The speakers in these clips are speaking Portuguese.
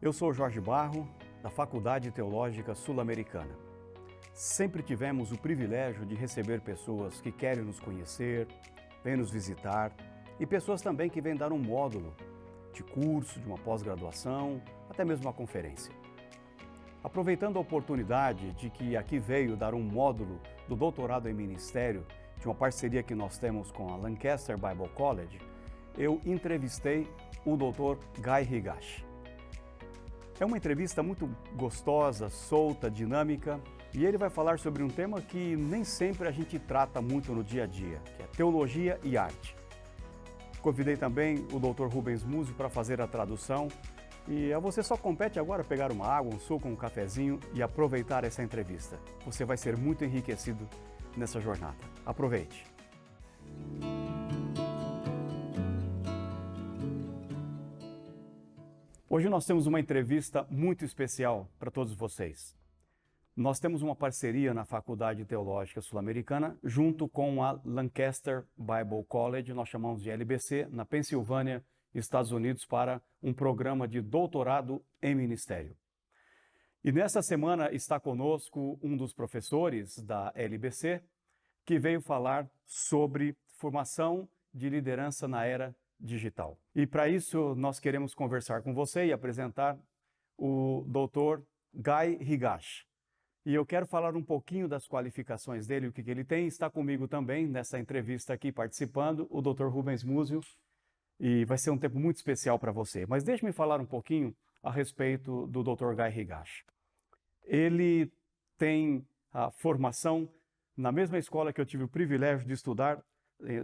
Eu sou Jorge Barro, da Faculdade Teológica Sul-Americana. Sempre tivemos o privilégio de receber pessoas que querem nos conhecer, vêm nos visitar e pessoas também que vêm dar um módulo de curso, de uma pós-graduação, até mesmo uma conferência. Aproveitando a oportunidade de que aqui veio dar um módulo do doutorado em ministério, de uma parceria que nós temos com a Lancaster Bible College, eu entrevistei o Dr. Guy Higashi. É uma entrevista muito gostosa, solta, dinâmica, e ele vai falar sobre um tema que nem sempre a gente trata muito no dia a dia, que é teologia e arte. Convidei também o Dr. Rubens Múzio para fazer a tradução, e a você só compete agora pegar uma água, um suco, um cafezinho e aproveitar essa entrevista. Você vai ser muito enriquecido nessa jornada. Aproveite! Hoje nós temos uma entrevista muito especial para todos vocês. Nós temos uma parceria na Faculdade Teológica Sul-Americana junto com a Lancaster Bible College, nós chamamos de LBC, na Pensilvânia, Estados Unidos, para um programa de doutorado em ministério. E nesta semana está conosco um dos professores da LBC, que veio falar sobre formação de liderança na era digital. E para isso nós queremos conversar com você e apresentar o Dr. Guy Higashi. E eu quero falar um pouquinho das qualificações dele, o que ele tem. Está comigo também nessa entrevista aqui participando o Dr. Rubens Múzio, e vai ser um tempo muito especial para você. Mas deixe-me falar um pouquinho a respeito do Dr. Guy Higashi. Ele tem a formação na mesma escola que eu tive o privilégio de estudar,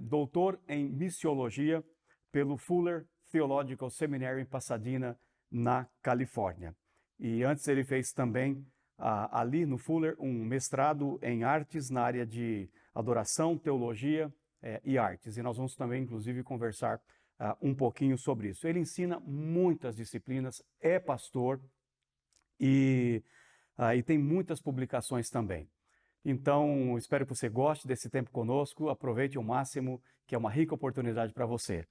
doutor em missiologia, pelo Fuller Theological Seminary em Pasadena, na Califórnia. E antes ele fez também, ali no Fuller, um mestrado em artes na área de adoração, teologia e artes. E nós vamos também, inclusive, conversar um pouquinho sobre isso. Ele ensina muitas disciplinas, é pastor e tem muitas publicações também. Então, espero que você goste desse tempo conosco, aproveite ao máximo, que é uma rica oportunidade para você.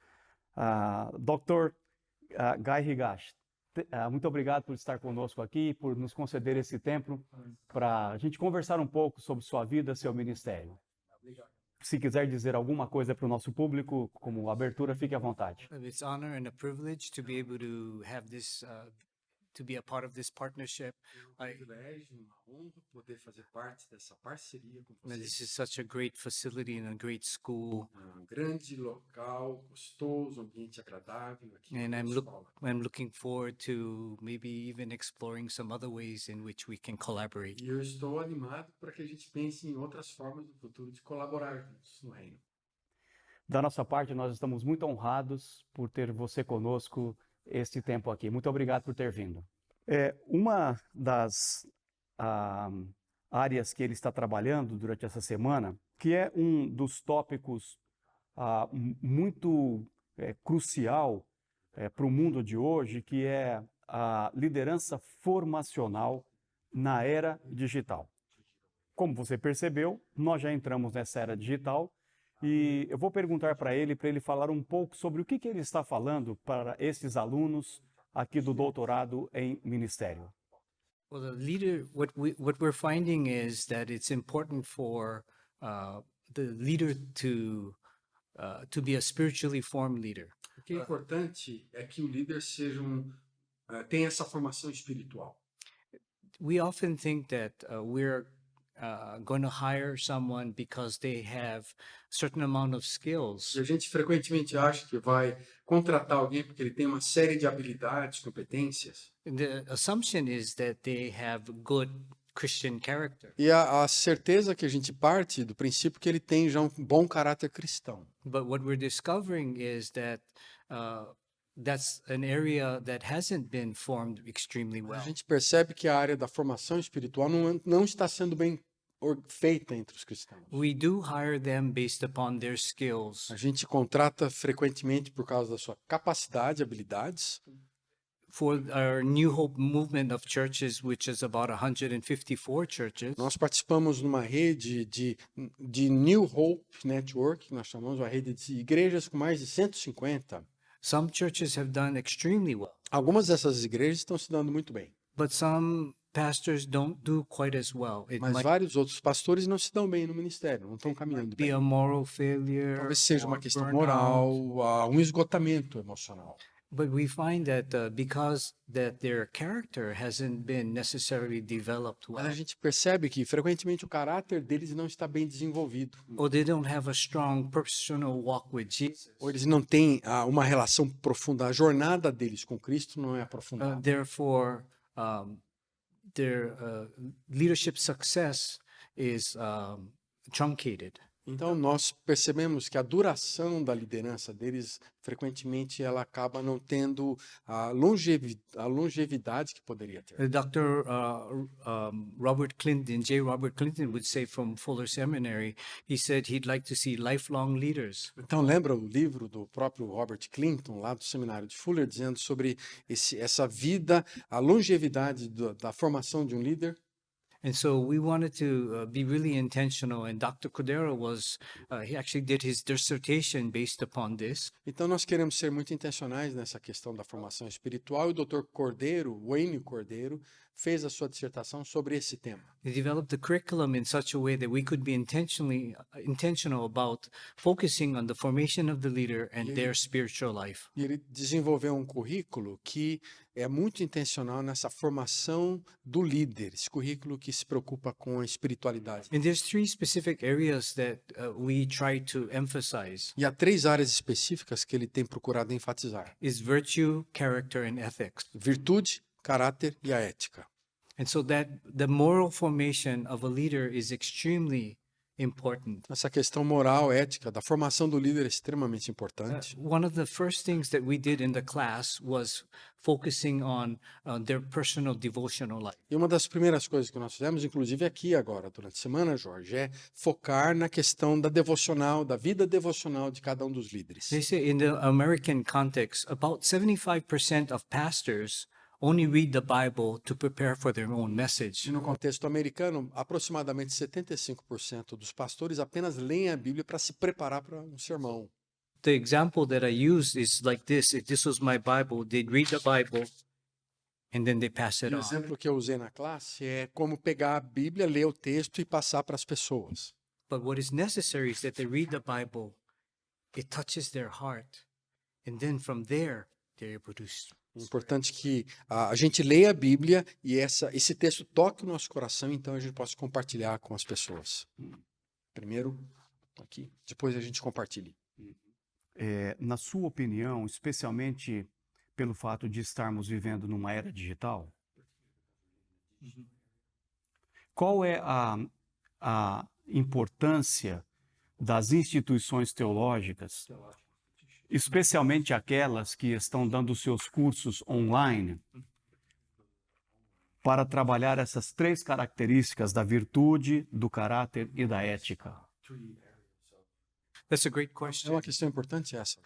Dr. Guy Higashi, muito obrigado por estar conosco aqui, por nos conceder esse tempo para a gente conversar um pouco sobre sua vida, seu ministério. Se quiser dizer alguma coisa para o nosso público, como abertura, fique à vontade. It's an honor and a privilege to be able to have this, to be a part of this partnership. É um privilégio, uma honra poder fazer parte dessa parceria com This vocês. is such a great facility and a great school, Um grande local, gostoso, ambiente agradável aqui and na escola. I'm looking forward to maybe even exploring some other ways in which we can collaborate. E eu estou animado para que a gente pense em outras formas no futuro de colaborar juntos no reino. Da nossa parte, nós estamos muito honrados por ter você conosco este tempo aqui. Muito obrigado por ter vindo. Uma das áreas que ele está trabalhando durante essa semana, que é um dos tópicos muito crucial para o mundo de hoje, que é a liderança formacional na era digital. Como você percebeu, nós já entramos nessa era digital e eu vou perguntar para ele falar um pouco sobre o que ele está falando para esses alunos aqui do doutorado em ministério. Well, what we're finding is that it's important for the leader to be a spiritually formed leader. O que é importante é que o líder tenha essa formação espiritual. We often think that we're going to hire someone because they have a certain amount of skills. E a gente frequentemente acha que vai contratar alguém porque ele tem uma série de habilidades, competências. The assumption is that they have good Christian character. E a certeza que a gente parte do princípio que ele tem já um bom caráter cristão. But what we're discovering is that that's an area that hasn't been formed extremely well. A gente percebe que a área da formação espiritual não está sendo bem feita entre os cristãos. We do hire them based upon their skills. A gente contrata frequentemente por causa da sua capacidade, habilidades. For our New Hope movement of churches, which is about 154 churches, Nós participamos numa rede de New Hope Network, que nós chamamos uma rede de igrejas com mais de 150. Some churches have done extremely well, Algumas dessas igrejas estão se dando muito bem, but some pastors don't do quite as well. It mas might vários outros pastores não se dão bem no ministério, não estão caminhando be bem. a moral failure Talvez seja uma or questão burnout. moral, um esgotamento emocional. But we find that because that their character hasn't been necessarily developed Mas well, a gente percebe que frequentemente o caráter deles não está bem desenvolvido, or they don't have a strong personal walk with Jesus. ou eles não têm uma relação profunda. A jornada deles com Cristo não é aprofundada. Therefore, their leadership success is truncated. Então nós percebemos que a duração da liderança deles frequentemente ela acaba não tendo a longevidade que poderia ter. Dr. Robert Clinton, J. Robert Clinton would say from Fuller Seminary, he said he'd like to see lifelong leaders. Então lembra o livro do próprio Robert Clinton lá do seminário de Fuller dizendo sobre essa vida, a longevidade da formação de um líder? And so we wanted to be really intentional, and Dr. Cordero he actually did his dissertation based upon this. Então nós queremos ser muito intencionais nessa questão da formação espiritual e o Dr. Cordeiro, Wayne Cordeiro, fez a sua dissertação sobre esse tema. He developed the curriculum in such a way that we could be intentional about focusing on the formation of the leader and their spiritual life. E ele desenvolveu um currículo que é muito intencional nessa formação do líder, esse currículo que se preocupa com a espiritualidade. And there's three specific areas that we try to emphasize: E há 3 áreas específicas que ele tem procurado enfatizar: is virtue, character, and ethics. virtude, caráter e a ética. And so that the moral formation of a leader is extremely important. Essa questão moral, ética, da formação do líder é extremamente importante. One of the first things that we did in the class was focusing on their personal devotional life. E uma das primeiras coisas que nós fizemos, inclusive aqui agora, durante a semana, Jorge, é focar na questão da devocional, da vida devocional de cada um dos líderes. They say in the American context, about 75% of pastors only read the Bible to prepare for their own E message. no contexto americano, aproximadamente 75% dos pastores apenas leem a Bíblia para se preparar para um sermão. The example that I use is like this. If this was my Bible, they'd read the Bible and then they pass it O on. exemplo que eu usei na classe é como pegar a Bíblia, ler o texto e passar para as pessoas. But what is necessary is that they read the Bible, it touches their heart, and then from there, they're able to. É importante que a gente leia a Bíblia e esse texto toque o nosso coração, então a gente possa compartilhar com as pessoas. Primeiro, aqui, depois a gente compartilha. Na sua opinião, especialmente pelo fato de estarmos vivendo numa era digital, qual é a importância das instituições teológicas, especialmente aquelas que estão dando seus cursos online, para trabalhar essas 3 características da virtude, do caráter e da ética? That's a great É question. uma questão importante essa.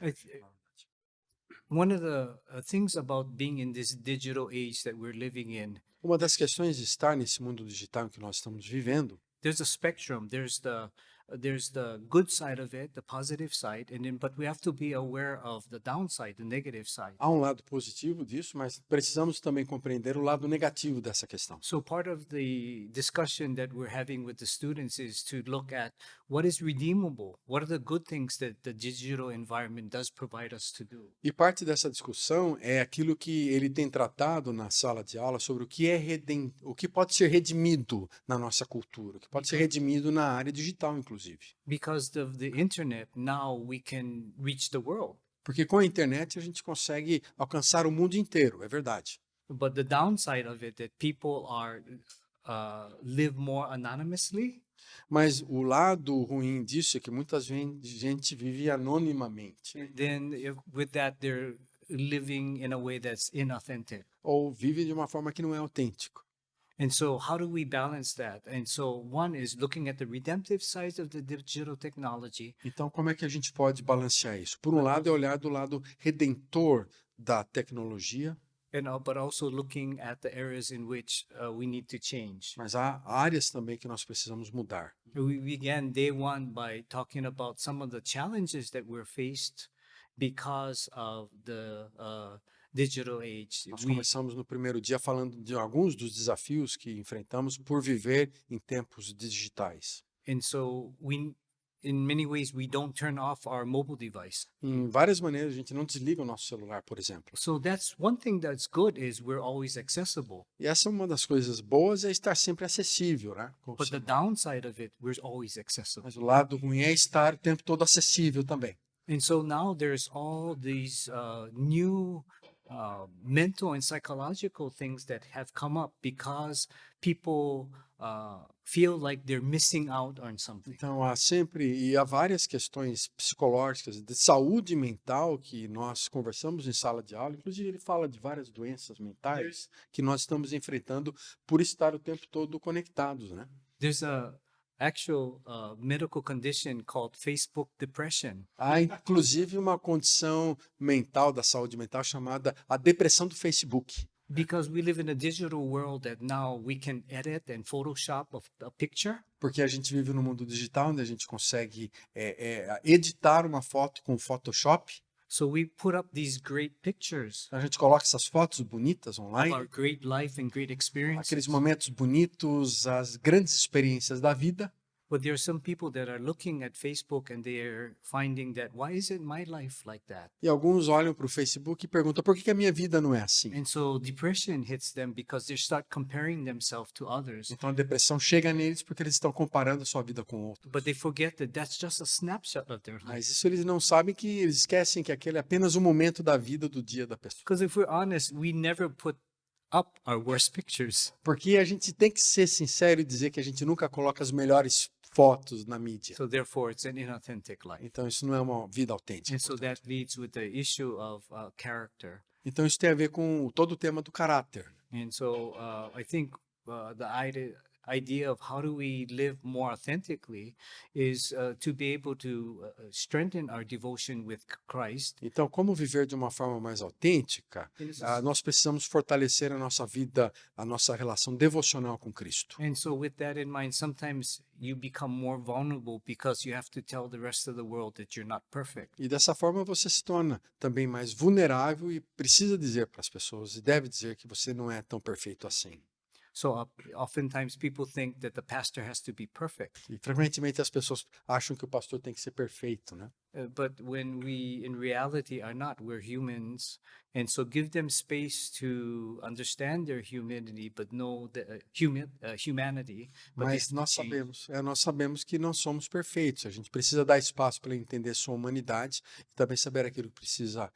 One of the things about being in this digital age that we're living in, Uma das questões de estar nesse mundo digital em que nós estamos vivendo, there's a spectrum. There's the good side of it, the positive side, and then but we have to be aware of the downside, the negative side. há um lado positivo disso, mas precisamos também compreender o lado negativo dessa questão. So part of the discussion that we're having with the students is to look at what is redeemable, what are the good things that the digital environment does provide us to do. E parte dessa discussão é aquilo que ele tem tratado na sala de aula sobre o que o que pode ser redimido na nossa cultura, o que pode ser redimido na área digital, inclusive. Because of the internet, now we can reach the world. Porque com a internet a gente consegue alcançar o mundo inteiro, é verdade. But the downside of it that people are live more anonymously. Mas o lado ruim disso é que muitas gente vive anonimamente, Then with that they're living in a way that's inauthentic. ou vive de uma forma que não é autêntico. And so how do we balance that? And so one is looking at the redemptive side of the digital technology, Então, como é que a gente pode balancear isso? Por um lado, é olhar do lado redentor da tecnologia, but also looking at the areas in which we need to change. mas há áreas também que nós precisamos mudar. We began day one by talking about some of the challenges that we're faced because of the digital age. Nós começamos no primeiro dia falando de alguns dos desafios que enfrentamos por viver em tempos digitais. And so in many ways, we don't turn off our mobile device. Em várias maneiras, a gente não desliga o nosso celular, por exemplo. So that's one thing that's good is we're always accessible. E essa é uma das coisas boas, é estar sempre acessível, né? com o But the celular. downside of it, we're always accessible. Mas o lado ruim é estar o tempo todo acessível também. And so now there's all these new mental and psychological things that have come up because people feel like they're missing out on something. Então há várias questões psicológicas de saúde mental que nós conversamos em sala de aula. Inclusive ele fala de várias doenças mentais que nós estamos enfrentando por estar o tempo todo conectados, né? There's a actual medical condition called Facebook depression. Há inclusive uma condição mental da saúde mental chamada a depressão do Facebook. Because we live in a digital world that now we can edit and Photoshop a picture. Porque a gente vive no mundo digital onde a gente consegue editar uma foto com Photoshop. So we put up these great pictures A gente coloca essas fotos bonitas of online, our great life and great experiences. aqueles momentos bonitos, as grandes experiências da vida. But there are some people that are looking at Facebook and they're finding that why isn't my life like that? E alguns olham para o Facebook e perguntam por que a minha vida não é assim? And so depression hits them because they start comparing themselves to others. Então a depressão chega neles porque eles estão comparando a sua vida com outros. But they forget that that's just a snapshot of their life. Mas isso eles não sabem, que eles esquecem que aquele é apenas um momento da vida do dia da pessoa. Because if we're honest, we never put up our worst pictures. Porque a gente tem que ser sincero e dizer que a gente nunca coloca as melhores fotos na mídia. So therefore, it's an inauthentic life. Então isso não é uma vida autêntica. And so that leads with the issue of character. Então isso tem a ver com todo o tema do caráter. And so I think the idea of how do we live more authentically is to be able to strengthen our devotion with Christ. Então, como viver de uma forma mais autêntica, nós precisamos fortalecer a nossa vida, a nossa relação devocional com Cristo. And so with that in mind, sometimes you become more vulnerable because you have to tell the rest of the world that you're not perfect. E dessa forma você se torna também mais vulnerável e precisa dizer para as pessoas, e deve dizer que você não é tão perfeito assim. So oftentimes people think that the pastor has to be perfect. E frequentemente as pessoas acham que o pastor tem que ser perfeito, né? But when we in reality are not, we're humans. And so give them space to understand their humanity, but know the humanity. But Mas it's nós change. sabemos que não somos perfeitos. A gente precisa dar espaço para entender sua humanidade e também saber aquilo que precisa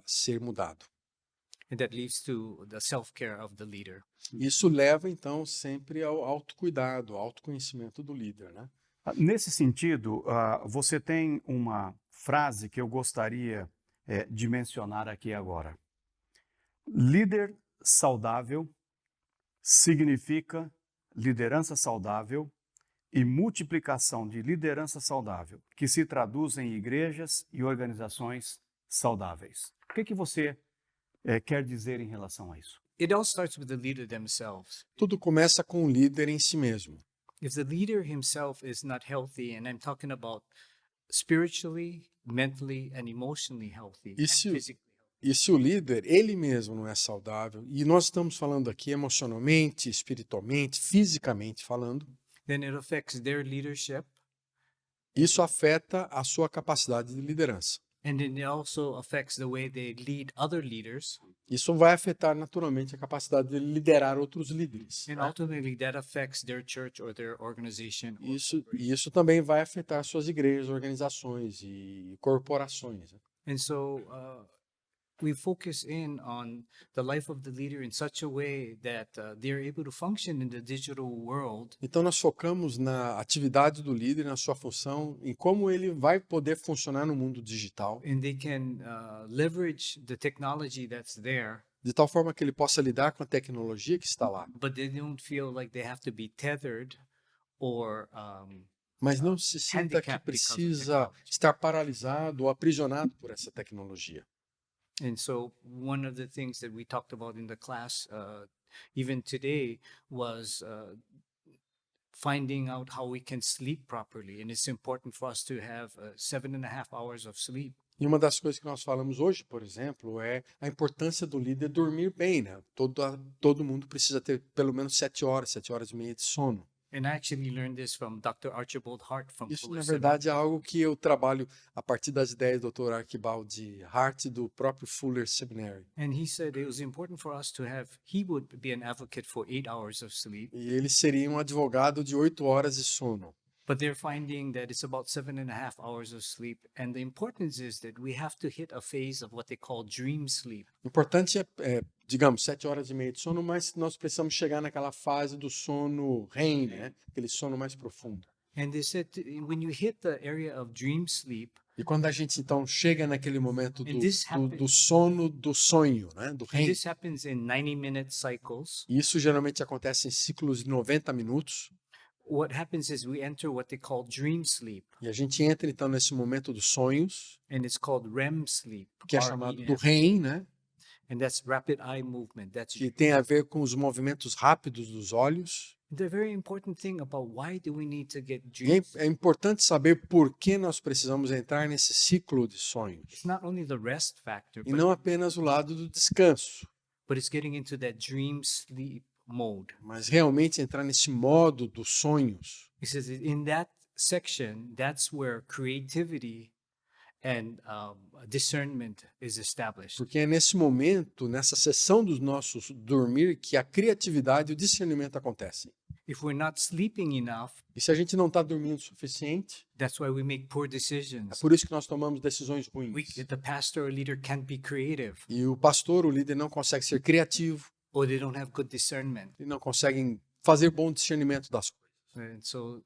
ser mudado. And that leads to the self-care of the leader. Isso leva, então, sempre ao autocuidado, ao autoconhecimento do líder, né? Nesse sentido, você tem uma frase que eu gostaria de mencionar aqui agora. Líder saudável significa liderança saudável e multiplicação de liderança saudável, que se traduz em igrejas e organizações saudáveis. O que você quer dizer em relação a isso? It all starts with the leader themselves. Tudo começa com o líder em si mesmo. If the leader himself is not healthy, and I'm talking about spiritually, mentally, and emotionally healthy, and Isso- physically. E se o líder, ele mesmo, não é saudável, e nós estamos falando aqui emocionalmente, espiritualmente, fisicamente falando, Then it affects their leadership, isso afeta a sua capacidade de liderança. and then it also affects the way they lead other leaders, Isso vai afetar naturalmente a capacidade de liderar outros líderes. and ultimately that affects their church or their organization. or Isso também vai afetar suas igrejas, organizações e corporações, né? And so we focus in on the life of the leader in such a way that they're able to function in the digital world Então nós focamos na atividade do líder, na sua função, em como ele vai poder funcionar no mundo digital, and they can leverage the technology that's there, de tal forma que ele possa lidar com a tecnologia que está lá, but they don't feel like they have to be tethered or mas não se sinta que Handicap because of precisa technology. estar paralisado ou aprisionado por essa tecnologia. and so one of the things that we talked about in the class even today was finding out how we can sleep properly, and it's important for us to have 7.5 hours of sleep. E uma das coisas que nós falamos hoje, por exemplo, é a importância do líder dormir bem, né? Todo mundo precisa ter pelo menos 7 horas e meia de sono. And I actually learned this from Dr. Archibald Hart from Isso, Fuller na Seminary. verdade, é algo que eu trabalho a partir das ideias do Dr. Archibald Hart do próprio Fuller Seminary. And he said it was important for us to have, he would be an advocate for 8 hours of sleep, E ele seria um advogado de 8 horas de sono. but they're finding that it's about 7.5 hours of sleep. And the importance is that we have to hit a phase of what they call dream sleep. O importante digamos, 7 horas e meia de sono, mas nós precisamos chegar naquela fase do sono REM, né? Aquele sono mais profundo. And they said when you hit the area of dream sleep, E quando a gente, então, chega naquele momento And this do sono do sonho, né? Do and REM, this happens in 90-minute cycles, isso geralmente acontece em ciclos de 90 minutos, what happens is we enter what they call dream sleep, e a gente entra, então, nesse momento dos sonhos, and it's called REM sleep. que é chamado do REM, né? And that's rapid eye movement. That's Que tem a ver com os movimentos rápidos dos olhos. the very important thing about why do we need to get E dream. é importante saber por que nós precisamos entrar nesse ciclo de sonhos. It's not only the rest factor, E não apenas o lado do descanso, but it's getting into that dream sleep mode. mas realmente entrar nesse modo dos sonhos. He says in that section, that's where creativity and discernment is established. Porque é nesse momento, nessa sessão dos nossos dormir, que a criatividade e o discernimento acontecem. If we're not sleeping enough, E se a gente não está dormindo o suficiente, that's why we make poor é decisions. por isso que nós tomamos decisões ruins. The pastor or leader can't be creative, E o pastor, o líder, não consegue ser criativo, or they don't have good discernment. e não conseguem fazer bom discernimento das coisas. And so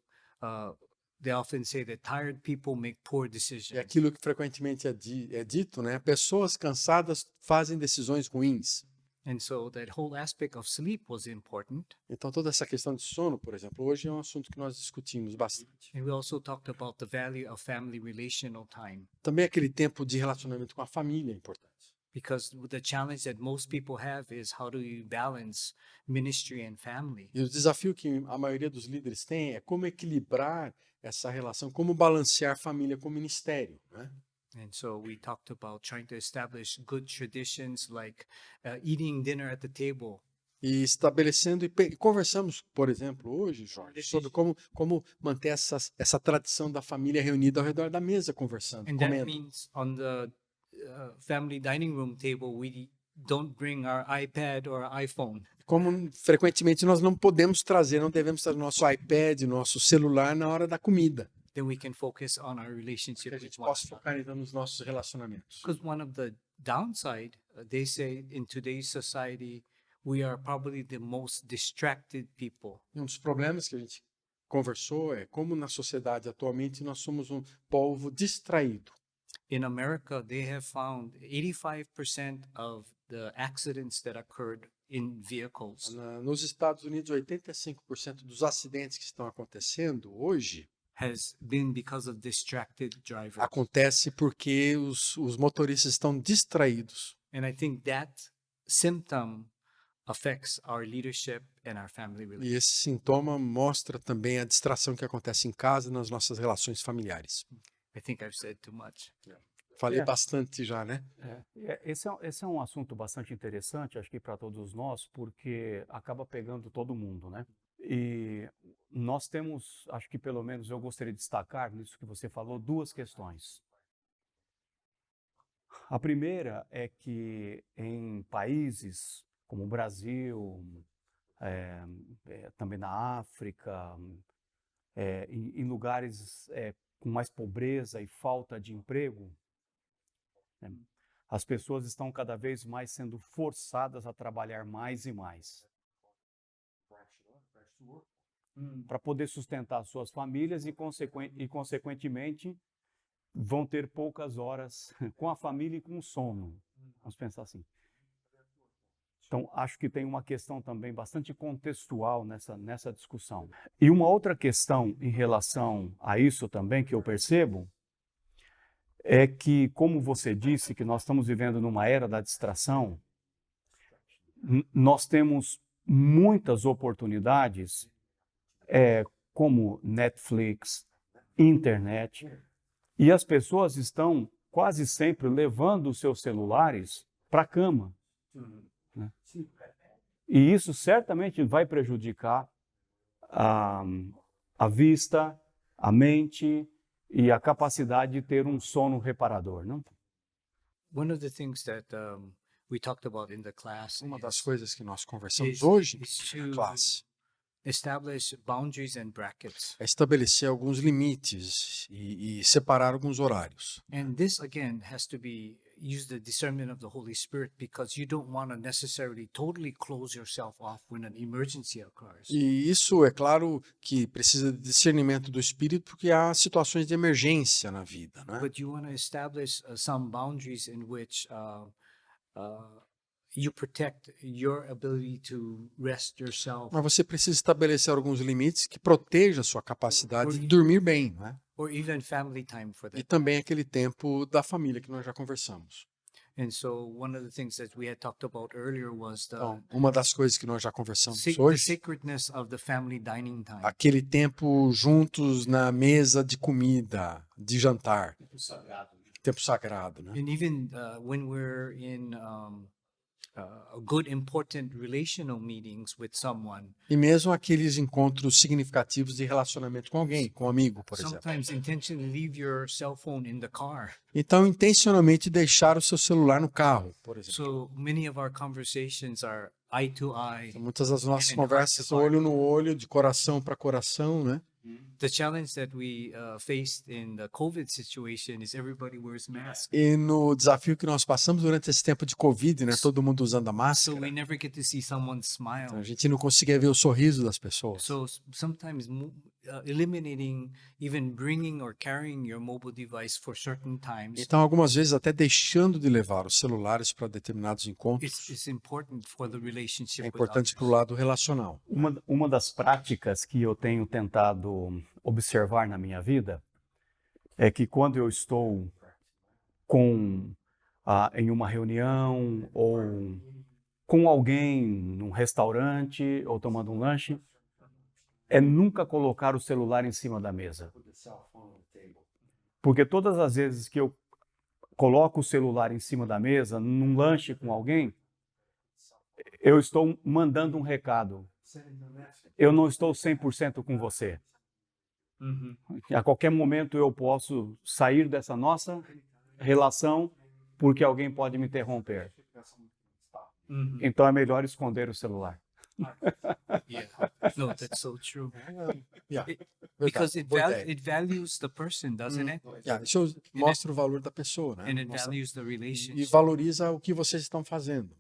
they often say that tired people make poor É decisions. aquilo que frequentemente é dito, né? Pessoas cansadas fazem decisões ruins. And so that whole aspect of sleep was important. Então, toda essa questão de sono, por exemplo, hoje é um assunto que nós discutimos bastante. And we also talked about the value of family relational time, Também aquele tempo de relacionamento com a família é importante. because the challenge that most people have is how do you balance ministry and family? E o desafio que a maioria dos líderes tem é como equilibrar essa relação, como balancear família com ministério, né? And so we talked about trying to establish good traditions like eating dinner at the table. E estabelecendo e conversamos, por exemplo, hoje, Jorge, sobre como manter essa tradição da família reunida ao redor da mesa conversando, And that comendo. means on the family dining room table, we don't bring our iPad or iPhone. Como frequentemente nós não podemos trazer, não devemos trazer nosso iPad, nosso celular na hora da comida. Then we can focus on our Que relationship a with gente one possa another. focar então nos nossos relacionamentos. Because one of the downside, they say in today's society, we are probably the most distracted people. E um dos problemas que a gente conversou é como na sociedade atualmente nós somos um povo distraído. In America, they have found 85% of the accidents that occurred in vehicles Nos Estados Unidos, 85% dos acidentes que estão acontecendo hoje has been because of distracted drivers. acontece porque os motoristas estão distraídos. And I think that symptom affects our leadership and our family E relationship. esse sintoma mostra também a distração que acontece em casa e nas nossas relações familiares. I think I've said too much. Falei É. bastante já, né? Esse é um assunto bastante interessante, acho que para todos nós, porque acaba pegando todo mundo, né? E nós temos, acho que pelo menos eu gostaria de destacar nisso que você falou, duas questões. A primeira é que em países como o Brasil, também na África, em lugares com mais pobreza e falta de emprego, né, as pessoas estão cada vez mais sendo forçadas a trabalhar mais e mais para poder sustentar suas famílias e, consequentemente, vão ter poucas horas com a família e com o sono. Vamos pensar assim. Então, acho que tem uma questão também bastante contextual nessa discussão. E uma outra questão em relação a isso também que eu percebo é que, como você disse, que nós estamos vivendo numa era da distração, nós temos muitas oportunidades, como Netflix, internet, e as pessoas estão quase sempre levando os seus celulares para a cama. Né? E isso certamente vai prejudicar a vista, a mente e a capacidade de ter um sono reparador, não? One of the things that we talked about in the class Uma das is, coisas que nós conversamos is, hoje is na to classe establish boundaries and brackets. é estabelecer alguns limites e separar alguns horários. And this again has to be use the discernment of the Holy Spirit, because you don't want to necessarily totally close yourself off when an emergency occurs. E isso é claro que precisa de discernimento do Espírito, porque há situações de emergência na vida, né? But you want to establish some boundaries in which you protect your ability to rest yourself, Mas você precisa estabelecer alguns limites que protejam a sua capacidade de dormir bem, né? or even family time for E that. também aquele tempo da família que nós já conversamos. And so one of the things that we had talked about earlier was Então, uma das coisas que nós já conversamos hoje, the sacredness of the family dining time. aquele tempo juntos na mesa de comida, de jantar, tempo sagrado, né? And even when we're in good, important relational meetings with someone, E mesmo aqueles encontros significativos de relacionamento com alguém, com um amigo, por exemplo. sometimes intentionally leave your cell phone in the car. Então, intencionalmente deixar o seu celular no carro, por exemplo. So many of our conversations are eye to eye. Muitas das nossas And in conversas são heart to olho no olho, de coração para coração, né? The challenge that we faced in the COVID situation is everybody wears masks. E no desafio que nós passamos durante esse tempo de Covid, né? Todo mundo usando a So máscara. we never get to see someone Então, smile. a gente não conseguia ver o sorriso das pessoas. So sometimes eliminating, even bringing or carrying your mobile device for certain times Então, algumas vezes, até deixando de levar os celulares para determinados encontros, is important for the relationship é with importante others. para o lado relacional. Uma das práticas que eu tenho tentado observar na minha vida é que quando eu estou em uma reunião ou com alguém num restaurante ou tomando um lanche, é nunca colocar o celular em cima da mesa. Porque todas as vezes que eu coloco o celular em cima da mesa, num lanche com alguém, eu estou mandando um recado. Eu não estou 100% com você. Mhm. A qualquer momento eu posso sair dessa nossa relação porque alguém pode me interromper. Mhm. Então é melhor esconder o celular. Yeah. No, that's so true. Yeah, Because verdade, boa ideia. it values the person, doesn't it? Yeah, isso mostra o valor da pessoa, né? And it Mostra- values the E relationship. valoriza o que vocês estão fazendo.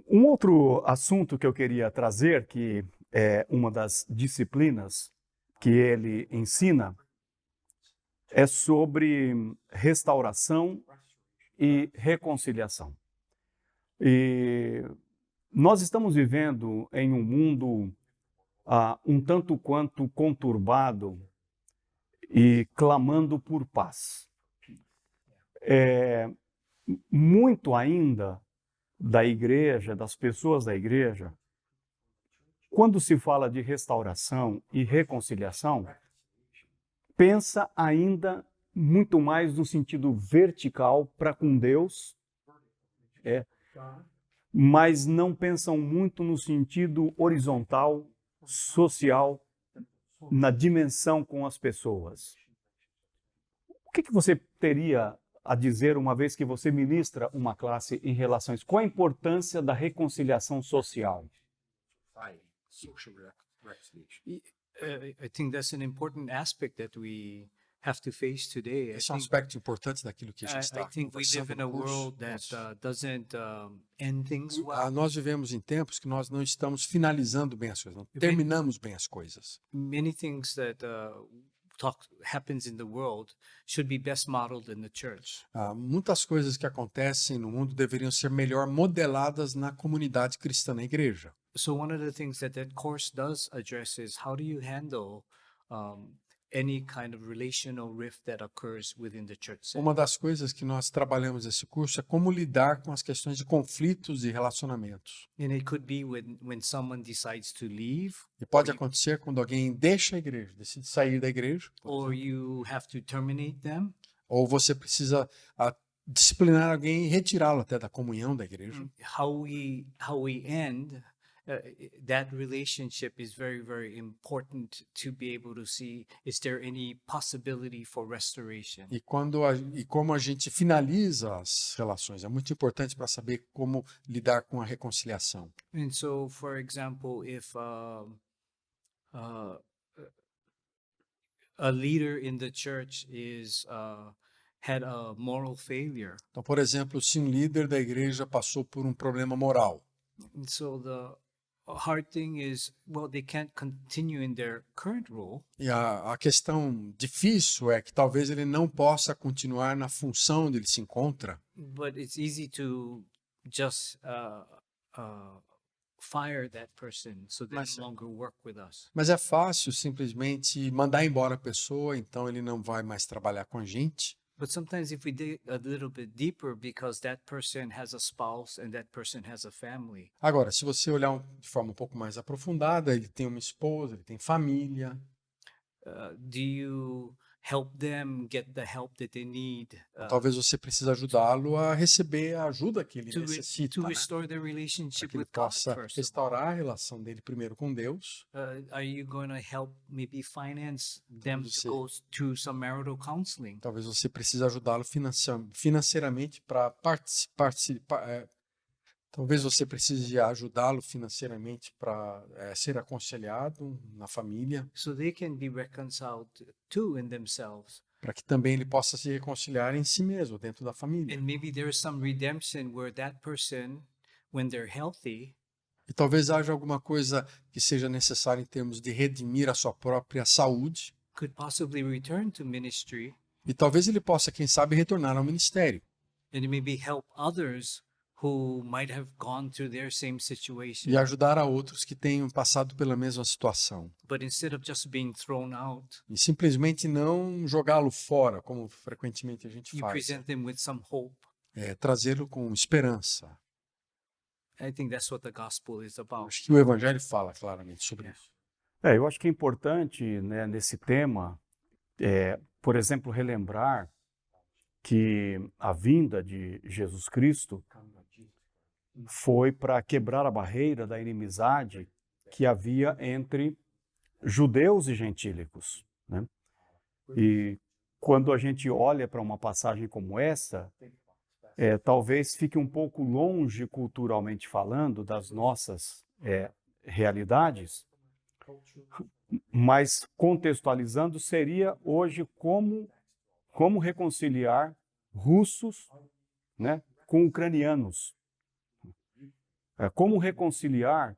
Um outro assunto que eu queria trazer, que é uma das disciplinas que ele ensina, é sobre restauração e reconciliação. E nós estamos vivendo em um mundo um tanto quanto conturbado e clamando por paz. Muito ainda da igreja, das pessoas da igreja, quando se fala de restauração e reconciliação, pensa ainda muito mais no sentido vertical para com Deus, mas não pensam muito no sentido horizontal, social, na dimensão com as pessoas. O que você teria a dizer uma vez que você ministra uma classe em relações? Qual a importância da reconciliação social? I think that's an important aspect that we have to face today. Esse é um aspecto importante daquilo que a gente está I think we live conversando in a no curso. world that doesn't end things well. Nós vivemos em tempos que nós não estamos finalizando bem as coisas, não terminamos bem as coisas. Many things that happens in the world should be best modeled in the church. Muitas coisas que acontecem no mundo deveriam ser melhor modeladas na comunidade cristã, na igreja. So one of the things that course does address is how do you handle any kind of relational rift that occurs within the church setting. Uma das coisas que nós trabalhamos nesse curso é como lidar com as questões de conflitos e relacionamentos. And it could be when someone decides to leave, E pode acontecer quando alguém deixa a igreja, decide sair da igreja, or you have to terminate them, Ou você precisa disciplinar alguém e retirá-lo até da comunhão da igreja. How we end that relationship is very, very important to be able to see, is there any possibility for restoration? E como a gente finaliza as relações é muito importante para saber como lidar com a reconciliação. And so, for example, if a leader in the church had a moral failure, Então, por exemplo, se um líder da igreja passou por um problema moral, and so the hard thing is, well, they can't continue in their current role, e a questão difícil é que talvez ele não possa continuar na função onde ele se encontra, but it's easy to just fire that person so they Mas- no longer work with us. mas é fácil simplesmente mandar embora a pessoa, então ele não vai mais trabalhar com a gente. But sometimes if we dig a little bit deeper, because that person has a spouse and that person has a family, Agora, se você olhar de forma um pouco mais aprofundada, ele tem uma esposa, ele tem família. do you help them get the help that they need Talvez você precise ajudá-lo a receber a ajuda que ele to necessita, né? restore their Para relationship que ele with God possa first of all? restaurar a relação dele primeiro com Deus. Are you going to help maybe finance them você- to go through some marital counseling? Talvez você precise ajudá-lo financeiramente para participar. Talvez você precise ajudá-lo financeiramente para ser aconselhado na família, So they can be reconciled too in themselves. para que também ele possa se reconciliar em si mesmo, dentro da família. And maybe there is some redemption where that person, when they're healthy, E talvez haja alguma coisa que seja necessária em termos de redimir a sua própria saúde. could possibly return to ministry E talvez ele possa, quem sabe, retornar ao ministério. and maybe help others who might have gone through their same situation. E ajudar a outros que tenham passado pela mesma situação. But instead of just being thrown out, E simplesmente não jogá-lo fora, como frequentemente a gente you faz. present them with some hope. Trazê-lo com esperança. I think that's what the gospel is about. Acho que o Evangelho fala claramente sobre isso. Eu acho que é importante, né, nesse tema, por exemplo, relembrar que a vinda de Jesus Cristo foi para quebrar a barreira da inimizade que havia entre judeus e gentílicos, né? E quando a gente olha para uma passagem como essa, talvez fique um pouco longe, culturalmente falando, das nossas realidades, mas contextualizando, seria hoje como reconciliar russos, né, com ucranianos. Como reconciliar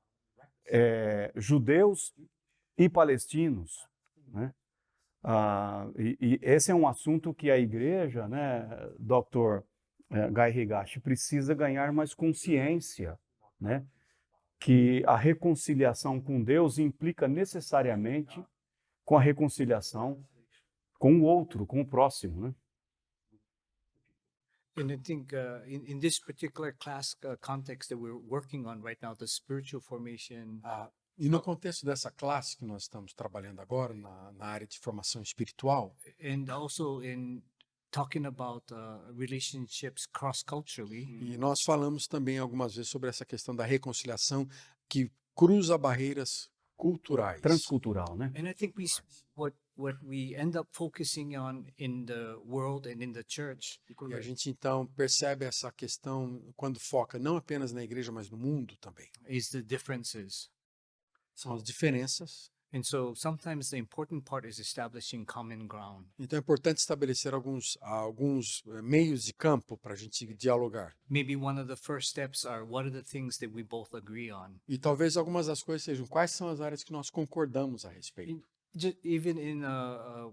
judeus e palestinos, né? E esse é um assunto que a igreja, né, Dr. Guy Higashi, precisa ganhar mais consciência, né? Que a reconciliação com Deus implica necessariamente com a reconciliação com o outro, com o próximo, né? And I think in this particular class context that we're working on right now, the spiritual formation, E no contexto dessa classe que nós estamos trabalhando agora, na área de formação espiritual, and also in talking about relationships cross-culturally, e nós falamos também algumas vezes sobre essa questão da reconciliação que cruza barreiras culturais. Transcultural, né? and I think what we end up focusing on in the world and in the church E a gente então percebe essa questão quando foca não apenas na igreja, mas no mundo também. is the differences. São as diferenças. And so sometimes the important part is establishing common ground. Então é importante estabelecer alguns meios de campo para a gente dialogar. Maybe one of the first steps are what are the things that we both agree on. E talvez algumas das coisas sejam quais são as áreas que nós concordamos a respeito. Even in a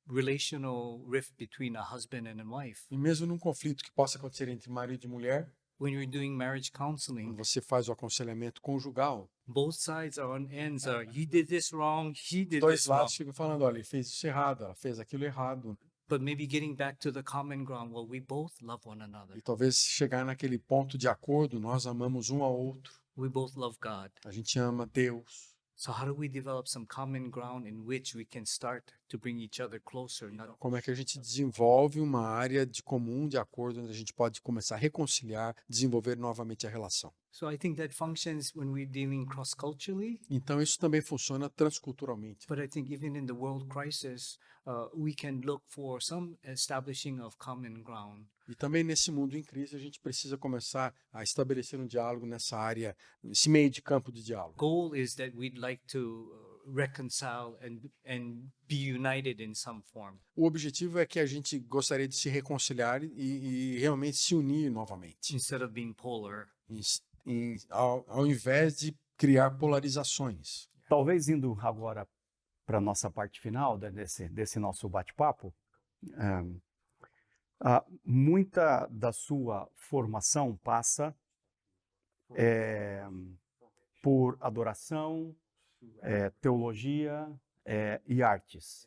relational rift between a husband and a wife, E mesmo num conflito que possa acontecer entre marido e mulher, when you're doing marriage counseling, quando você faz o aconselhamento conjugal, both sides are on ends. You did this wrong, he did dois this wrong. lados ficam falando, olha, ele fez isso errado, ela fez aquilo errado. But maybe getting back to the common ground, well, we both love one another. E talvez chegar naquele ponto de acordo, nós amamos um ao outro. We both love God. A gente ama Deus. So how do we develop some common ground in which we can start to bring each other closer? Not Como é que a gente desenvolve uma área de comum, de acordo, onde a gente pode começar a reconciliar, desenvolver novamente a relação. so I think that functions when we're dealing cross-culturally. Então, isso também funciona transculturalmente. But I think even in the world crisis, we can look for some establishing of common ground. E também nesse mundo em crise, a gente precisa começar a estabelecer um diálogo nessa área, esse meio de campo de diálogo. Goal is that we'd like to reconcile and be united in some form. O objetivo é que a gente gostaria de se reconciliar e realmente se unir novamente, Instead of being polar. ao invés de criar polarizações. Talvez indo agora para a nossa parte final desse nosso bate-papo, muita da sua formação passa por adoração, teologia e artes,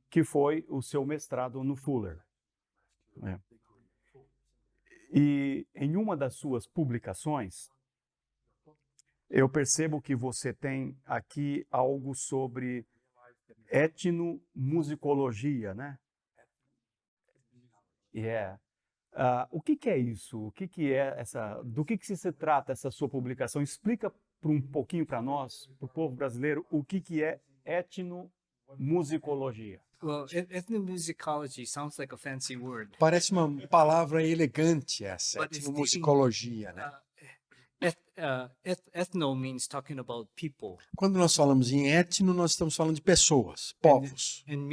que foi o seu mestrado no Fuller. E em uma das suas publicações, eu percebo que você tem aqui algo sobre etnomusicologia, né? O que é isso? O que é do que se trata essa sua publicação? Explica um pouquinho para nós, para o povo brasileiro, o que é etnomusicologia. Well, ethnomusicology sounds like a fancy word. Parece uma palavra elegante essa, But it's etnomusicologia, né? Ethno means talking about people, Quando nós falamos em etno, nós estamos falando de pessoas, povos. and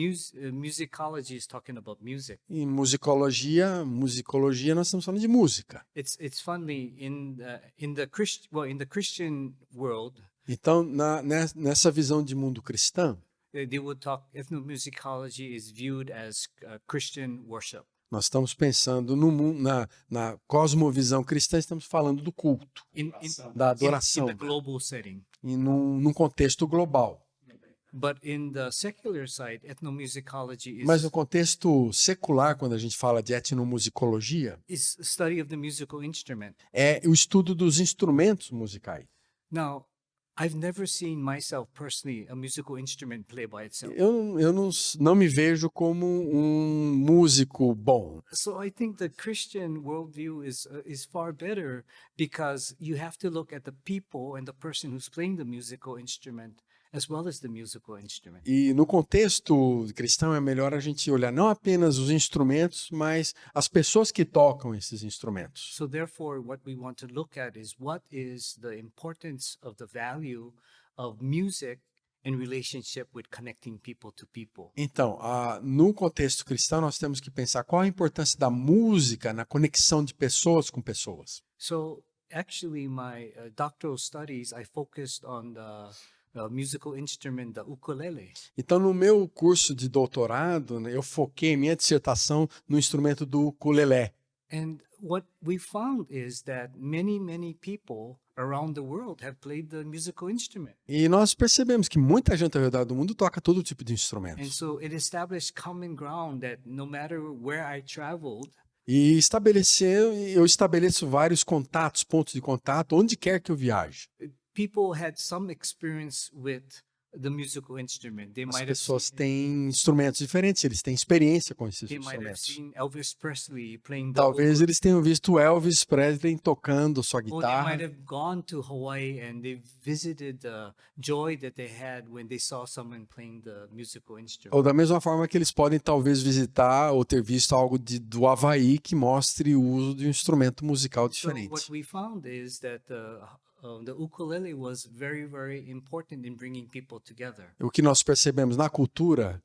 musicology is talking about music. Em musicologia, nós estamos falando de música. It's funny in the Christian world, Então, nessa visão de mundo cristão, they would talk. Ethnomusicology is viewed as Christian worship. nós estamos pensando no mundo, na cosmovisão cristã, estamos falando do culto, da In adoração, the global setting. e num contexto global. But in the secular side, ethnomusicology Mas no contexto secular, quando a gente fala de etnomusicologia, is study of the musical instrument. é o estudo dos instrumentos musicais. Now, I've never seen myself personally a musical instrument play by itself. Eu não me vejo como um músico bom. So I think the Christian worldview is far better because you have to look at the people and the person who's playing the musical instrument as well as the musical instrument. E no contexto cristão é melhor a gente olhar não apenas os instrumentos, mas as pessoas que tocam esses instrumentos. So therefore, what we want to look at is what is the importance of the value of music in relationship with connecting people to people. Então, no contexto cristão, nós temos que pensar qual a importância da música na conexão de pessoas com pessoas. So actually, my doctoral studies, I focused on the musical instrument, the ukulele. Então, no meu curso de doutorado, né, eu foquei minha dissertação no instrumento do ukulele. And what we found is that many people around the world have played the musical instrument. E nós percebemos que muita gente ao redor do mundo toca todo tipo de And instrumentos. so it established common ground that no matter where I traveled, E eu estabeleço vários contatos, pontos de contato, onde quer que eu viaje. people had some experience with the musical instrument. They As might have pessoas têm instrumentos diferentes, eles têm experiência com esses they might have instrumentos. seen Elvis Presley playing the Talvez oud, eles tenham visto Elvis Presley tocando sua or they guitarra, might have gone to Hawaii and they visited the joy that they had when they saw someone playing the musical instrument. ou da mesma forma que eles podem talvez visitar ou ter visto algo do Havaí que mostre o uso de um instrumento musical So what diferente. we found is that the ukulele was very important in bringing people together. O que nós percebemos na cultura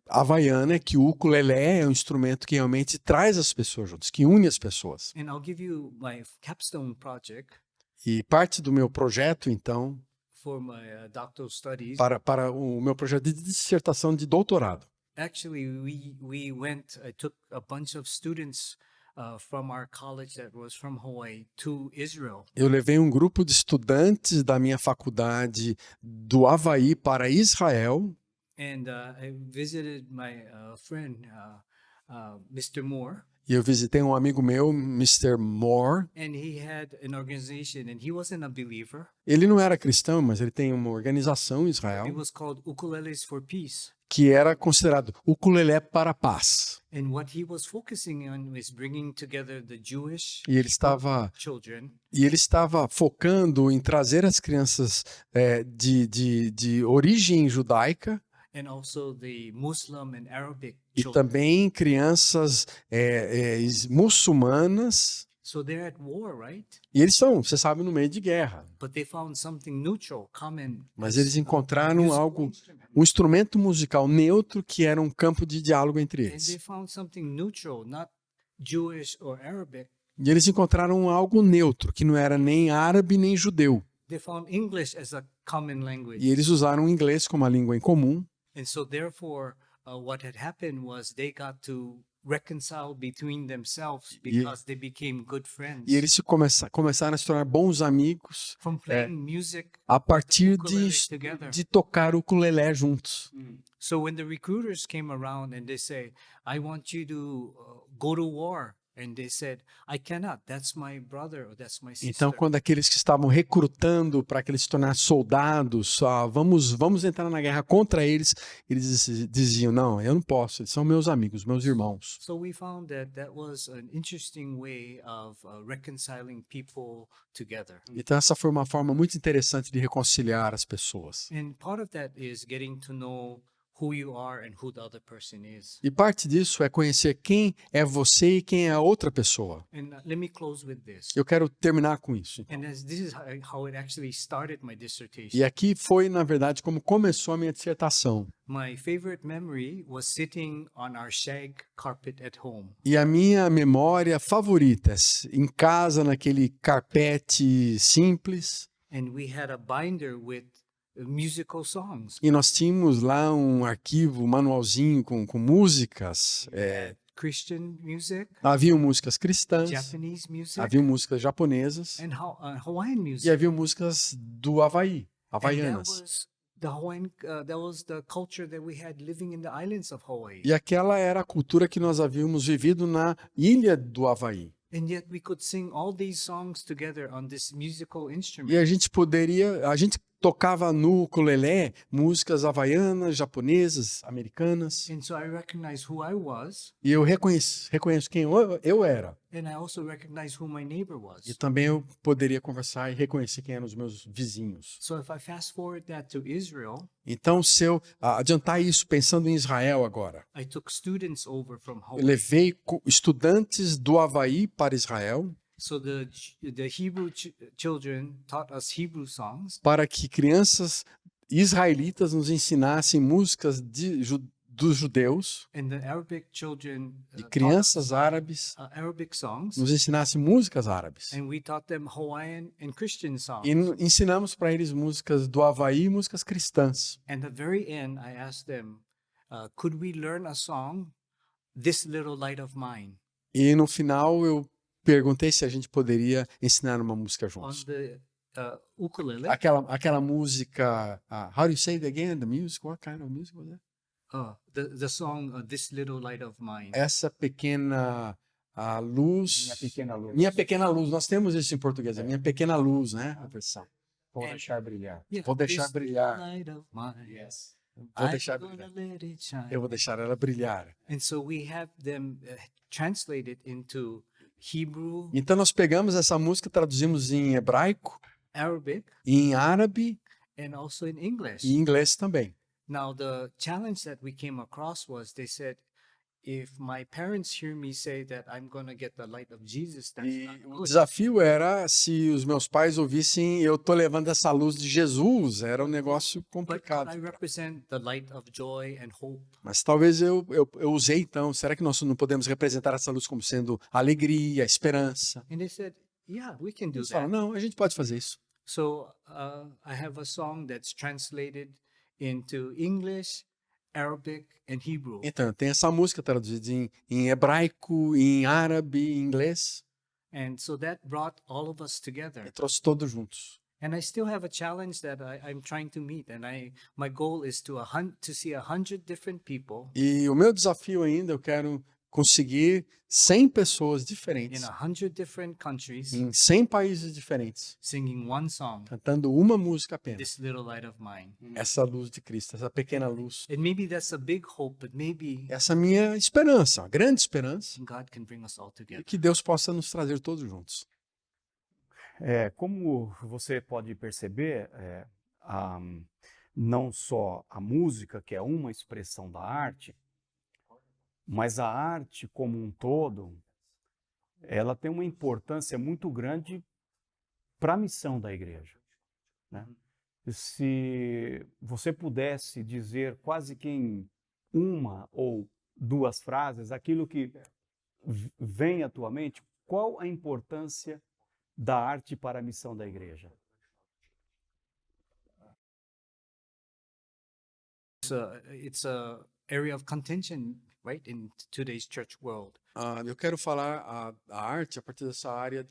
havaiana é que o ukulele é um instrumento que realmente traz as pessoas juntas, que une as pessoas. And I'll give you my capstone project E parte do meu projeto, então, for my doctoral studies. para o meu projeto de dissertação de doutorado, Actually, I took a bunch of students from our college that was from Hawaii to Israel. eu levei um grupo de estudantes da minha faculdade do Havaí para Israel. And I visited my friend, Mr. Moore. E eu visitei um amigo meu, Mr. Moore. and he had an organization, and he wasn't a believer. Ele não era cristão, mas ele tem uma organização em It Israel was called Ukuleles for Peace. que era considerado ukulele para a paz. And what he was focusing on is bringing together the Jewish E ele estava children focando em trazer as crianças de origem judaica and also the Muslim and Arabic e children. também crianças muçulmanas. So they're at war, right? E eles estão, você sabe, no meio de guerra. But they found something neutral, common. Mas as eles a encontraram musical algo, instrument. um instrumento musical neutro que era um campo de diálogo entre And they eles. found something neutral, not Jewish or Arabic. E eles encontraram algo neutro, que não era nem árabe nem judeu. They found English as a common language. E eles usaram o inglês como a língua em comum. And so therefore, what had happened was they got to reconcile between themselves because they became good friends. E eles começaram a se tornar bons amigos From playing music a partir ukulele together. de tocar o ukulele juntos. So when the recruiters came around and they say, I want you to go to war. And they said, I cannot. That's my brother or that's my sister. Então, quando aqueles que estavam recrutando para que eles se tornassem soldados, vamos entrar na guerra contra eles, eles diziam, não, eu não posso, eles são meus amigos, meus irmãos. So we found that was an interesting way of reconciling people together. Então, essa foi uma forma muito interessante de reconciliar as pessoas. And part of that is getting to know who you are and who the other person is. E parte disso é conhecer quem é você e quem é a outra pessoa. And let me close with this. Eu quero terminar com isso. And as this is how it actually started my dissertation. E aqui foi, na verdade, como começou a minha dissertação. My favorite memory was sitting on our shag carpet at home. E a minha memória favorita, em casa, naquele carpete simples. And we had a binder with musical songs. E nós tínhamos lá um arquivo, um manualzinho com músicas. Christian music, Haviam músicas cristãs, Japanese music, haviam músicas japonesas and Hawaiian music. e haviam músicas do Havaí, And havaianas. that was the Hawaiian. That was the culture that we had living in the islands of Hawaii. E aquela era a cultura que nós havíamos vivido na ilha do Havaí. And yet we could sing all these songs together on this musical E instrument. a gente tocava no ukulele músicas havaianas, japonesas, americanas. And so I recognized who I was, E eu reconheço quem eu era. and I also recognized who my neighbor was. E também eu poderia conversar e reconhecer quem eram os meus vizinhos. So if I fast forward that to Israel, Então, se eu adiantar isso pensando em Israel agora, I took students over from eu Hawaii. levei estudantes do Havaí para Israel So the Hebrew children taught us Hebrew songs, para que crianças israelitas nos ensinassem músicas dos judeus, and the Arabic children de taught crianças árabes, Arabic songs, nos ensinassem músicas árabes. and we taught them Hawaiian and Christian songs. E ensinamos para eles músicas do Havaí e músicas cristãs. And at the very end, I asked them, could we learn a song, This Little Light of Mine, E no final eu perguntei se a gente poderia ensinar uma música on juntos. the ukulele? Aquela música, how do you say it again? The music? What kind of music was that? The song, This Little Light of Mine. Essa pequena luz. Minha pequena luz. Minha pequena luz. Nós temos isso em português, a minha pequena luz, né? A versão. Vou deixar brilhar. Yeah, Vou deixar "This brilhar." light of mine, Yes. Vou I'm deixar gonna brilhar. let it shine. Eu vou deixar ela brilhar. And so we have them translated into Hebrew, Então nós pegamos essa música, traduzimos em hebraico, Arabic, em árabe and also in English. e em inglês também. Now, the challenge that we came across was they said, if my parents hear me say that I'm going to get the light of Jesus, that's E not o good. desafio era se os meus pais ouvissem eu tô levando essa luz de Jesus, era um negócio But complicado. I represent the light of joy and hope. Mas talvez eu usei então, será que nós não podemos representar essa luz como sendo alegria, esperança? And they said, yeah, we can do Eles falam, that. não, a gente pode fazer isso. So I have a song that's translated into English, Arabic, and Hebrew. Então, tem essa música traduzida em hebraico, em árabe, em inglês, And so that brought all of us e together. trouxe todos juntos. And I still have a challenge that I'm trying to meet. And my goal is to see 100 different people E o meu desafio ainda, eu quero conseguir 100 pessoas in diferentes 100 different countries em 100 países diferentes, singing one song, cantando uma música apenas. This Little Light of Mine. Essa luz de Cristo, essa pequena luz. And maybe that's a big hope, but maybe Essa é a minha esperança, uma grande esperança, God can bring us all e together. que Deus possa nos trazer todos juntos. Como você pode perceber, não só a música, que é uma expressão da arte, mas a arte como um todo, ela tem uma importância muito grande para a missão da igreja, né? Se você pudesse dizer quase que em uma ou duas frases aquilo que vem à tua mente, qual a importância da arte para a missão da igreja? It's a area of contention, right, in today's church world. Eu quero falar a arte a partir dessa área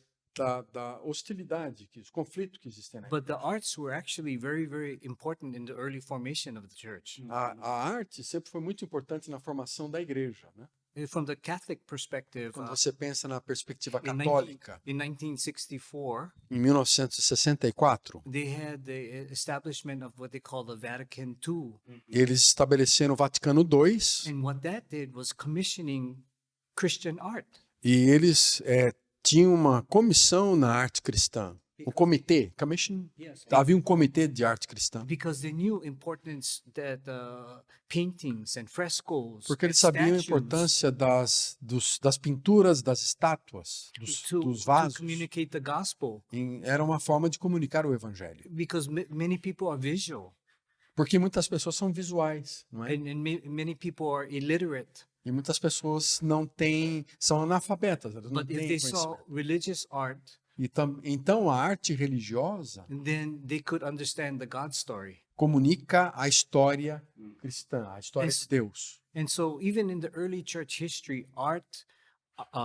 da hostilidade, os conflitos que existem na But the arts were actually very, very important in the early formation of the church. A arte sempre foi muito importante na formação da igreja, né? From the Catholic perspective, Quando você pensa na perspectiva in católica, in 1964, em 1964, they had the establishment of what they call the Vatican II. eles estabeleceram o Vaticano II And what that did was commissioning Christian art. e eles tinham uma comissão na arte cristã, um comitê, commission, Yes. havia um comitê de arte cristã, Because they knew importance that paintings and frescoes porque eles and sabiam a statues importância das pinturas, das estátuas, dos to vasos. communicate the gospel. Era uma forma de comunicar o evangelho, Because many people are visual porque muitas pessoas são visuais, não é? and many people are illiterate. E muitas pessoas são analfabetas, elas não But if têm they saw conhecimento. religious art, Então a arte religiosa then they could understand the God story. comunica a história cristã, a história de Deus. And so, even in the early church history, art,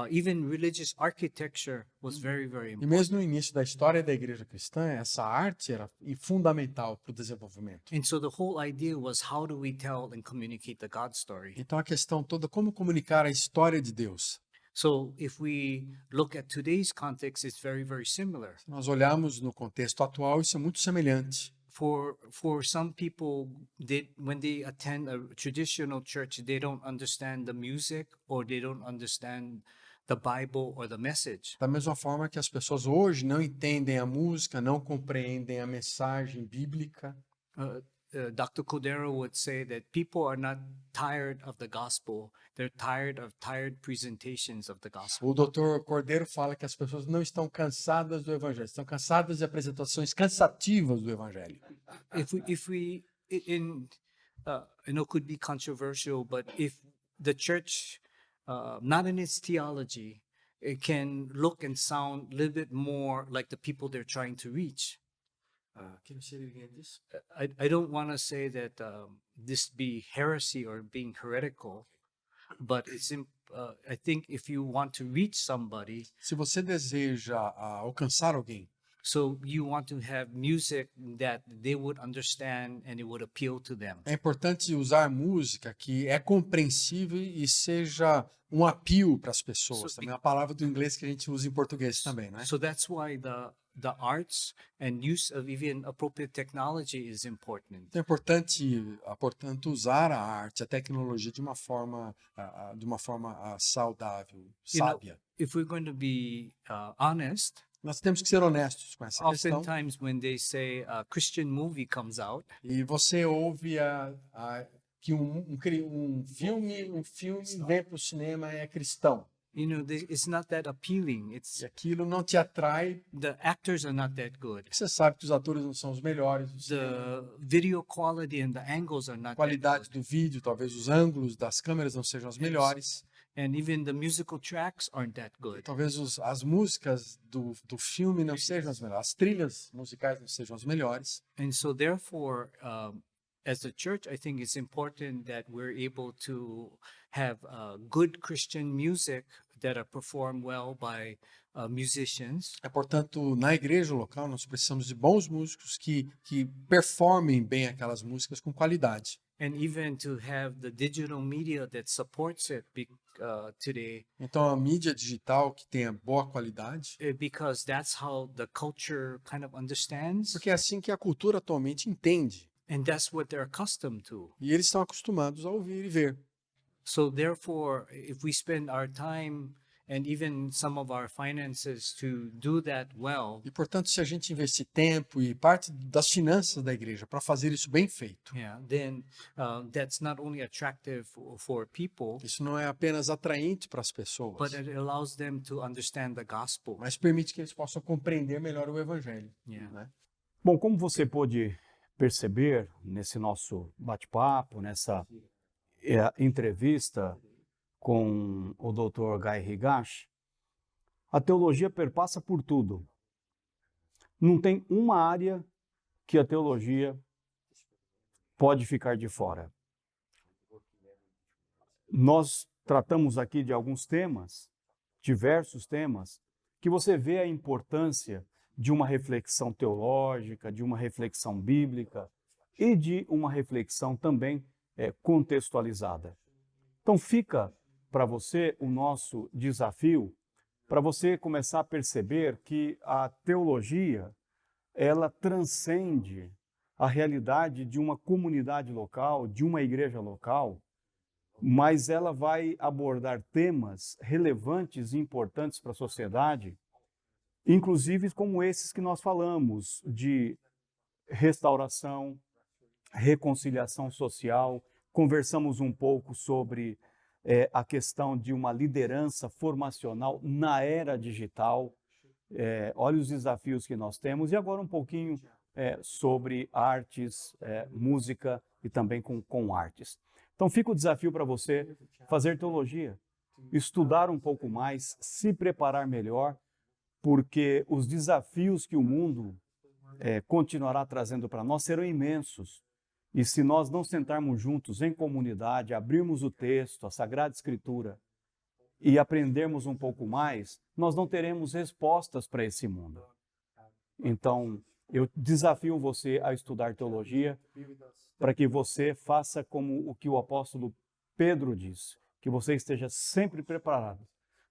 even religious architecture was very, very E important. mesmo no início da história da igreja cristã, essa arte era fundamental para o desenvolvimento. And so, the whole idea was how do we tell and communicate the God story? Então a questão toda, como comunicar a história de Deus? So, if we look at today's context, it's very, very similar. Se nós olharmos no contexto atual, isso é muito semelhante. For some people, when they attend a traditional church, they don't understand the music or they don't understand the Bible or the message. Da mesma forma que as pessoas hoje não entendem a música, não compreendem a mensagem bíblica. Dr. Cordero would say that people are not tired of the gospel; they're tired of tired presentations of the gospel. O Dr. Cordeiro fala que as pessoas não estão cansadas do evangelho, estão cansadas de apresentações cansativas do evangelho. If we I know could be controversial, but if the church, not in its theology, it can look and sound a little bit more like the people they're trying to reach. Can you say it again, this? I don't want to say that this be heresy or being heretical, but I think if you want to reach somebody, Se você deseja alcançar alguém, so you want to have music that they would understand and it would appeal to them. é importante usar música que é compreensível e seja um apelo para as pessoas. Também é uma palavra do inglês que a gente usa em português também, né? So that's why the arts and use of even appropriate technology is important. Então é importante, portanto, usar a arte, a tecnologia de uma forma saudável, You know, sábia. if we're going to be honest, Nós temos que ser honestos com essa questão. oftentimes when they say a Christian movie comes out, E você ouve que um filme vem para o cinema é cristão. it's not that appealing. E aquilo não te atrai, The actors are not that good. porque você sabe que os atores não são os melhores do cinema. The video quality and the angles are A not that qualidade good. do vídeo, talvez os ângulos das câmeras não sejam as melhores. And even the musical tracks aren't that good. Talvez as músicas do filme não sejam as melhores. As trilhas musicais não sejam as melhores. And so therefore, as a church, I think it's important that we're able to have good Christian music that are performed well by musicians. Portanto, na igreja local, nós precisamos de bons músicos que performem bem aquelas músicas com qualidade. and even to have the digital media that supports it today, Então, a mídia digital que tenha boa qualidade, because that's how the culture kind of understands, porque é assim que a cultura atualmente entende. and that's what they're accustomed to. E eles estão acostumados a ouvir e ver. So therefore, if we spend our time and even some of our finances to do that well, E, portanto, se a gente investir tempo e parte das finanças da igreja para fazer isso bem feito, then that's not only attractive for people, isso não é apenas atraente para as but pessoas, it allows them to understand the gospel. mas permite que eles possam compreender melhor o evangelho. Yeah. Né? Bom, como você pôde perceber nesse nosso bate-papo, nessa entrevista com o Dr. Guy Higashi, a teologia perpassa por tudo. Não tem uma área que a teologia pode ficar de fora. Nós tratamos aqui de alguns temas, diversos temas, que você vê a importância de uma reflexão teológica, de uma reflexão bíblica e de uma reflexão também contextualizada. Então fica para você o nosso desafio, para você começar a perceber que a teologia, ela transcende a realidade de uma comunidade local, de uma igreja local, mas ela vai abordar temas relevantes e importantes para a sociedade, inclusive como esses que nós falamos, de restauração, reconciliação social. Conversamos um pouco sobre a questão de uma liderança formacional na era digital. Olha os desafios que nós temos. E agora um pouquinho sobre artes, música e também com artes. Então fica o desafio para você fazer teologia, estudar um pouco mais, se preparar melhor, porque os desafios que o mundo continuará trazendo para nós serão imensos. E se nós não sentarmos juntos em comunidade, abrirmos o texto, a Sagrada Escritura, e aprendermos um pouco mais, nós não teremos respostas para esse mundo. Então, eu desafio você a estudar teologia, para que você faça como o que o apóstolo Pedro diz, que você esteja sempre preparado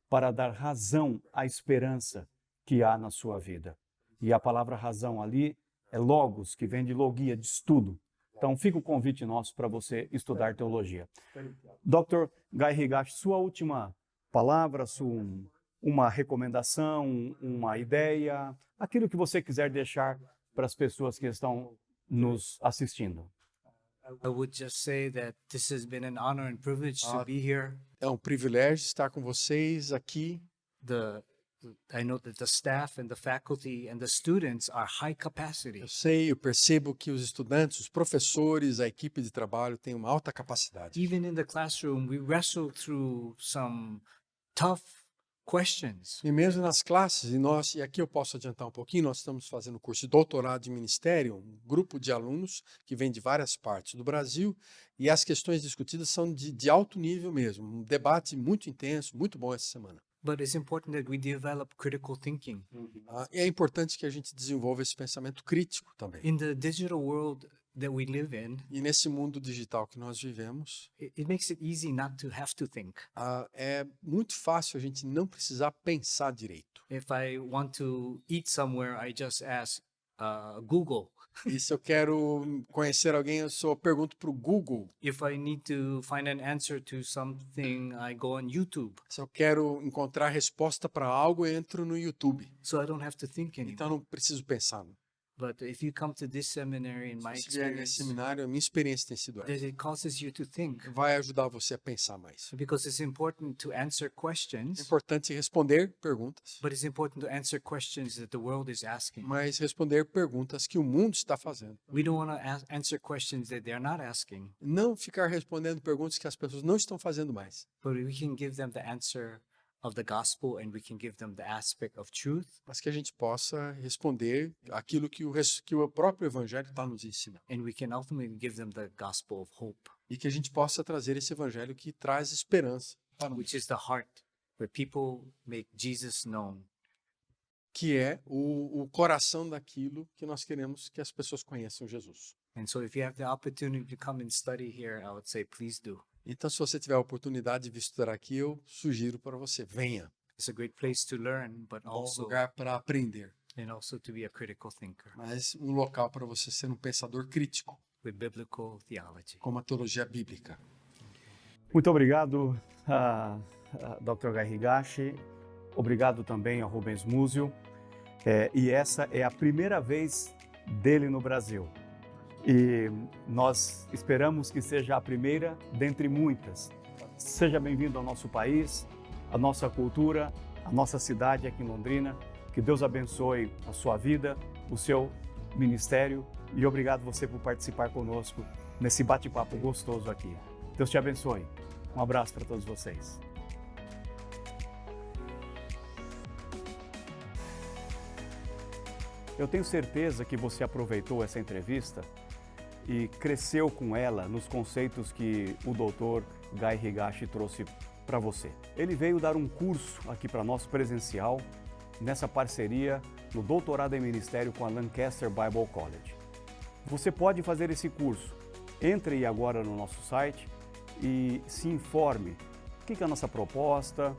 para dar razão à esperança que há na sua vida. E a palavra razão ali é logos, que vem de logia, de estudo. Então, fica o convite nosso para você estudar teologia. Dr. Guy Higashi, sua última palavra, uma recomendação, uma ideia, aquilo que você quiser deixar para as pessoas que estão nos assistindo. I would just say that this has been an honor and privilege to be here. É um privilégio estar com vocês aqui. I know that the staff and the faculty and the students are high capacity. Eu percebo que os estudantes, os professores, a equipe de trabalho têm uma alta capacidade. Even in the classroom, we wrestle through some tough questions. E mesmo nas classes, e aqui eu posso adiantar um pouquinho, nós estamos fazendo o curso de doutorado de ministério, um grupo de alunos que vem de várias partes do Brasil, e as questões discutidas são de alto nível mesmo, um debate muito intenso, muito bom essa semana. But it's important that we develop critical thinking. E é importante que a gente desenvolva esse pensamento crítico também. In the digital world that we live in, E nesse mundo digital que nós vivemos, it makes it easy not to have to think. é muito fácil a gente não precisar pensar direito. If I want to eat somewhere, I just ask Google. E se eu quero conhecer alguém, eu só pergunto para o Google. If I need to find an answer to something, I go on YouTube. Se eu quero encontrar resposta para algo, eu entro no YouTube. So I don't have to think anymore. Então, eu não preciso pensar. But if you come to this seminary, in my Se vier nesse experience, seminário, a minha experiência tem sido essa. it causes you to think. Vai ajudar você a pensar mais. Because it's important to answer É questions, importante responder perguntas, but it's important to answer questions that the world is asking. mas responder perguntas que o mundo está fazendo. We don't want to answer questions that they're not asking, Não ficar respondendo perguntas que as pessoas não estão fazendo mais. but we can give them the answer of the gospel and we can give them the aspect of truth, Mas que a gente possa responder aquilo que o próprio Evangelho está nos ensinando. and we can ultimately give them the gospel of hope, E que a gente possa trazer esse Evangelho que traz esperança para nós. which is the heart where people make Jesus known. que é o coração daquilo que nós queremos que as pessoas conheçam Jesus. And so if you have the opportunity to come and study here, I would say please do. Então, se você tiver a oportunidade de vir estudar aqui, eu sugiro para você, venha. It's a great place to learn, but Bom also lugar para aprender, to be a critical thinker mas um local para você ser um pensador crítico, with biblical theology. com uma teologia bíblica. Muito obrigado, Dr. Guy Higashi. Obrigado também ao Rubens Múzio. E essa é a primeira vez dele no Brasil. E nós esperamos que seja a primeira dentre muitas. Seja bem-vindo ao nosso país, à nossa cultura, à nossa cidade aqui em Londrina. Que Deus abençoe a sua vida, o seu ministério e obrigado você por participar conosco nesse bate-papo gostoso aqui. Deus te abençoe. Um abraço para todos vocês. Eu tenho certeza que você aproveitou essa entrevista e cresceu com ela nos conceitos que o Dr. Guy Higashi trouxe para você. Ele veio dar um curso aqui para nós presencial, nessa parceria no Doutorado em Ministério com a Lancaster Bible College. Você pode fazer esse curso. Entre agora no nosso site e se informe o que é a nossa proposta,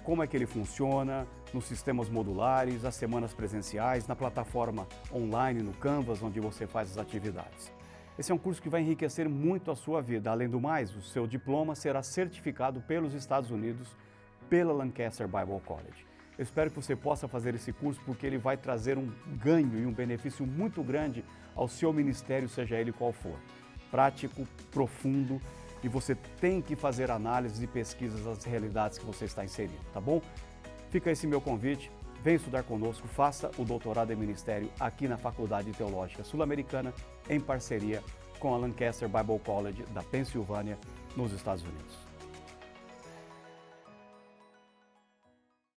como é que ele funciona, nos sistemas modulares, as semanas presenciais, na plataforma online, no Canvas, onde você faz as atividades. Esse é um curso que vai enriquecer muito a sua vida. Além do mais, o seu diploma será certificado pelos Estados Unidos, pela Lancaster Bible College. Eu espero que você possa fazer esse curso porque ele vai trazer um ganho e um benefício muito grande ao seu ministério, seja ele qual for. Prático, profundo, e você tem que fazer análises e pesquisas das realidades que você está inserido, tá bom? Fica esse meu convite, vem estudar conosco, faça o doutorado em ministério aqui na Faculdade Teológica Sul-Americana, em parceria com a Lancaster Bible College da Pensilvânia, nos Estados Unidos.